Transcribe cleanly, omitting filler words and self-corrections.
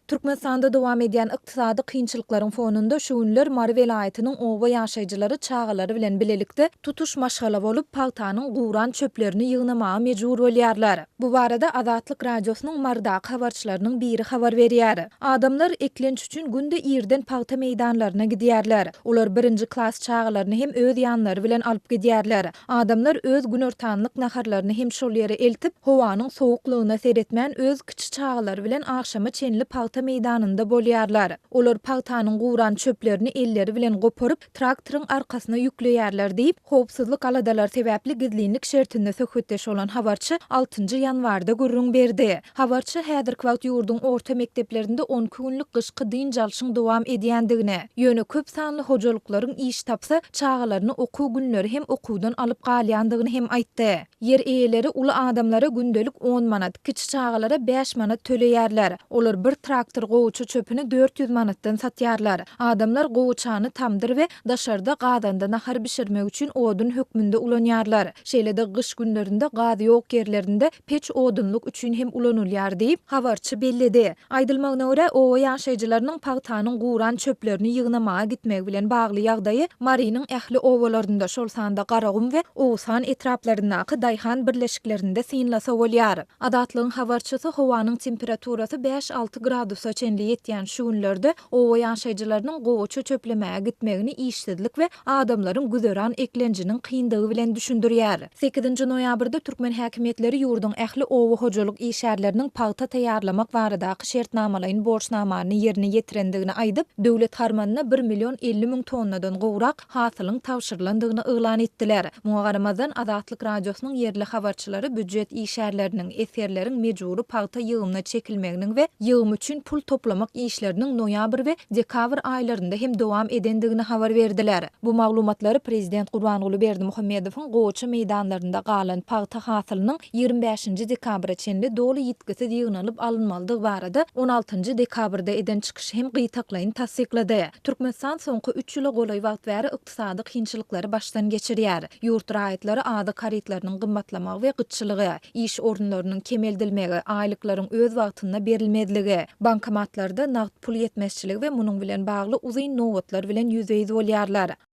Türkmenistanda dowam edýän ykdysady kynçylyklaryň fonunda şu günler Mary welaýatynyň owa ýaşaýjylary çagalary bilen bilelikde tutuş maşgala bolup paltanyň guwran çöplerini ýygnamaga mejbur bolýarlar. Bu barada Azatlyk radiosynyň mardaky habarçylarynyň biri habar berýär. Adamlar eklenç üçin günde ýerden palta meýdanlaryna gidýärler. Olar 1-nji klass çagalaryny hem öz ýanlary bilen alyp gidýärler. Adamlar öz günortanlyk naharlaryny hem şol ýere eltip, howanyň sowuklygyna seretmän öz kiçi çagalary bilen akşama çenli palta meýdanynda bolýarlar. Olar paltanyň guwran çöplerini elleri bilen goparyp traktoryň arkasyna ýükleýärler diýip, howpsuzlyk aladalar sebäpli gizlilik şertinde söhbetdeş olan habarçy 6-njy ýanwarda gürrüň berdi. Habarçy häzirki wagt ýurduň orta mekdeplerinde 12 günlük gyşky dyn jalşyň dowam edýändigine, ýöne köp sanly hojalyklaryň iş tapsa çagalaryny okuw günleri hem okuwdan alyp galýandygyny hem aýtdy. Yer eýeleri uly adamlara gündelik 10 manat, kiçi çagalara 5 manat töleýärler. Olar bir traktor gowuçy çöpüni 400 manatdan satýarlar. Adamlar gowuçany tamdyr we daşarda gazanda nahar bişirmek üçin odun hökmünde ulanýarlar. Şeýle-de gyş günlerinde gaz ýok ýerlerinde peç odunluk üçin hem ulanylýar diýip habarçy bellidi. Aýdylmagyna görä, owa ýaşaýjylarynyň paltanyň guwran çöplerini ýygnamaga gitmek bilen bagly ýagdaýy Marynyň ähli owalarynda şol sanda Garagum we Owsan etraplaryndaky daýhan birleşiklerinde synlasa bolýar. Adatlygyň habarçysy howanyň temperaturasy 5-6 gradusa çenli ýetýän şu günlerde owa ýaşaýjylarynyň gowuçy çöplemäge gitmegini işsizlik we adamlaryň güzeran eklenjiniň kyndygy bilen düşündirýär. 8-nji noýabrda türkmen häkimetleri ýurduň ähli owa hojalyk işärleriniň palta taýýarlamak baradaky şertnamalaryň borçnamany ýerine ýetirendigini aýdyp, döwlet harmanyna 1 milyon 50 000 tonnadan gowrak hasylyň tawşyrylandygyny elan etdiler. Muňa garamazdan Azatlyk radiosynyň yerli habarçylary büdjet işärleriniň eserleriň mejburi palta ýygymyna çekilmeginiň we ýygym üçin pul toplamak işleriniň noýabr we dekabr aýlarynda hem dowam edendigini habar berdiler. Bu maglumatlary Prezident Gurbanuly Berdimuhammedowyň gowuçy meýdanlarynda galan palta hasylynyň 25-nji dekabra çenli doly ýetkisi ýygnalyp alynmalydygy barada 16-njy dekabrda eden çykyşy hem gytaklaryny tasdiklady. Türkmenistan soňky 3 ýyla golay wagt bäri ykdysady kynçylyklary başdan geçirýär. Ýurt raýatlary ada karytlarynyň gymmatlamagy we gyçylygy, iş orunlarynyň kemeldilmegi, aýlyklaryň öz wagtyna berilmediligi, bankomatlarda nagd pul ýetmezçiligi we munyň bilen bagly uzyn nowatlar bilen ýüzeýiz bolýarlar.